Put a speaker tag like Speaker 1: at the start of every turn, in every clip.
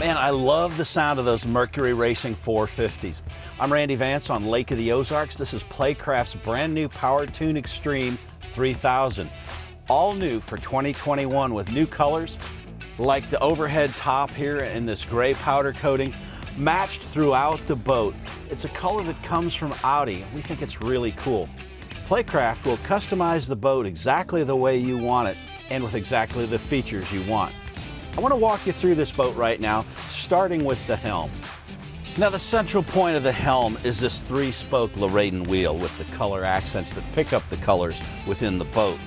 Speaker 1: Man, I love the sound of those Mercury Racing 450s. I'm Randy Vance on Lake of the Ozarks. This is PlayCraft's brand new Powertoon X-Treme 3000. All new for 2021 with new colors, like the overhead top here in this gray powder coating, matched throughout the boat. It's a color that comes from Audi. We think it's really cool. PlayCraft will customize the boat exactly the way you want it and with exactly the features you want. I want to walk you through this boat right now, starting with the helm. Now, the central point of the helm is this 3-spoke Laredan wheel with the color accents that pick up the colors within the boat.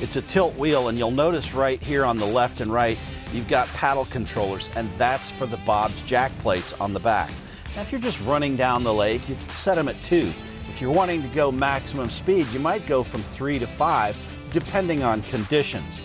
Speaker 1: It's a tilt wheel, and you'll notice right here on the left and right, you've got paddle controllers, and that's for the Bob's jack plates on the back. Now, if you're just running down the lake, you can set them at 2. If you're wanting to go maximum speed, you might go from 3 to 5, depending on conditions.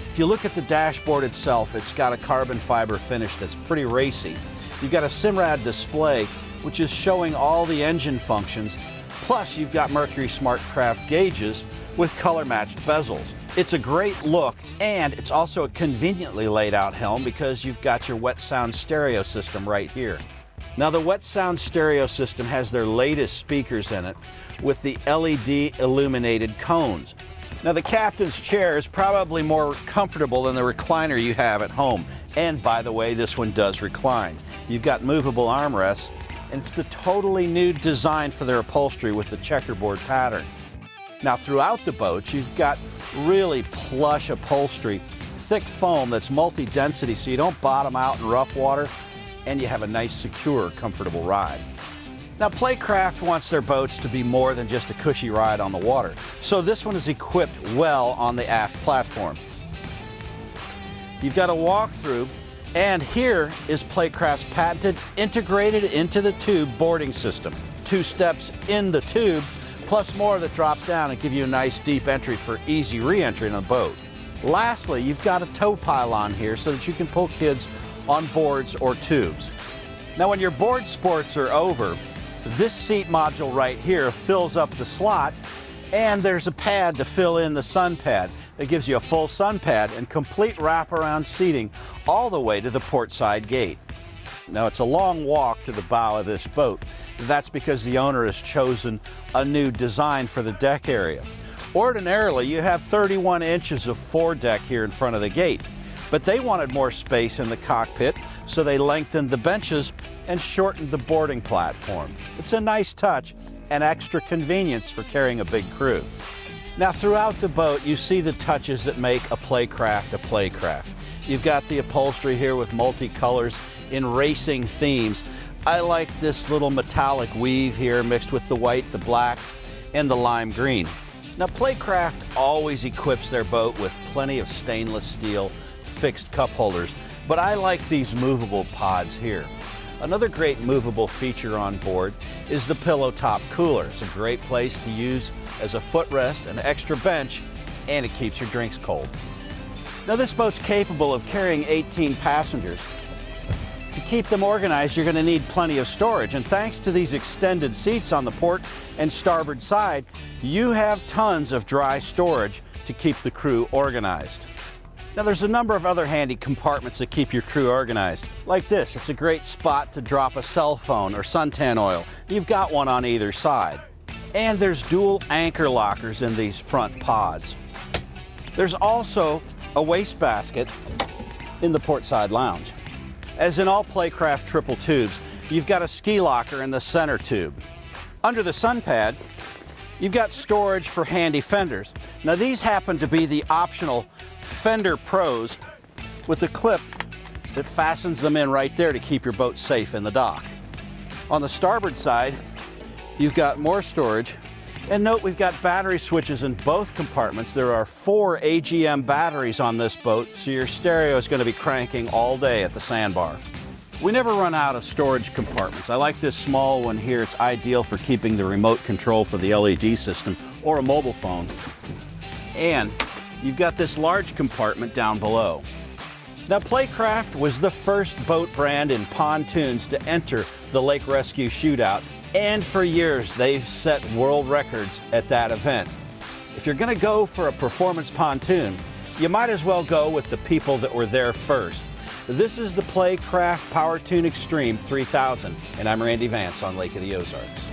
Speaker 1: If you look at the dashboard itself, it's got a carbon fiber finish that's pretty racy. You've got a Simrad display, which is showing all the engine functions. Plus, you've got Mercury SmartCraft gauges with color-matched bezels. It's a great look, and it's also a conveniently laid out helm because you've got your wet sound stereo system right here. Now, the wet sound stereo system has their latest speakers in it with the LED illuminated cones. Now, the captain's chair is probably more comfortable than the recliner you have at home. And by the way, this one does recline. You've got movable armrests, and it's the totally new design for their upholstery with the checkerboard pattern. Now, throughout the boat, you've got really plush upholstery, thick foam that's multi-density so you don't bottom out in rough water, and you have a nice, secure, comfortable ride. Now, PlayCraft wants their boats to be more than just a cushy ride on the water, so this one is equipped well on the aft platform. You've got a walkthrough, and here is PlayCraft's patented integrated into the tube boarding system. 2 steps in the tube, plus more that drop down and give you a nice deep entry for easy re-entry in a boat. Lastly, you've got a tow pylon here so that you can pull kids on boards or tubes. Now, when your board sports are over, this seat module right here fills up the slot, and there's a pad to fill in the sun pad. It gives you a full sun pad and complete wraparound seating all the way to the port side gate. Now, it's a long walk to the bow of this boat. That's because the owner has chosen a new design for the deck area. Ordinarily, you have 31 inches of foredeck here in front of the gate, but they wanted more space in the cockpit, so they lengthened the benches and shortened the boarding platform. It's a nice touch and extra convenience for carrying a big crew. Now, throughout the boat, you see the touches that make a PlayCraft a PlayCraft. You've got the upholstery here with multicolors in racing themes. I like this little metallic weave here mixed with the white, the black, and the lime green. Now, PlayCraft always equips their boat with plenty of stainless steel fixed cup holders, but I like these movable pods here. Another great movable feature on board is the pillow top cooler. It's a great place to use as a footrest, an extra bench, and it keeps your drinks cold. Now, this boat's capable of carrying 18 passengers. To keep them organized, you're going to need plenty of storage, and thanks to these extended seats on the port and starboard side, you have tons of dry storage to keep the crew organized. Now, there's a number of other handy compartments that keep your crew organized. Like this, it's a great spot to drop a cell phone or suntan oil. You've got one on either side. And there's dual anchor lockers in these front pods. There's also a wastebasket in the portside lounge. As in all PlayCraft triple tubes, you've got a ski locker in the center tube. Under the sun pad, you've got storage for handy fenders. Now, these happen to be the optional Fender Pros with a clip that fastens them in right there to keep your boat safe in the dock. On the starboard side, you've got more storage. And note, we've got battery switches in both compartments. There are 4 AGM batteries on this boat, so your stereo is going to be cranking all day at the sandbar. We never run out of storage compartments. I like this small one here. It's ideal for keeping the remote control for the LED system or a mobile phone. And you've got this large compartment down below. Now, PlayCraft was the first boat brand in pontoons to enter the Lake Rescue Shootout, and for years they've set world records at that event. If you're going to go for a performance pontoon, you might as well go with the people that were there first. This is the PlayCraft Powertoon X-Treme 3000, and I'm Randy Vance on Lake of the Ozarks.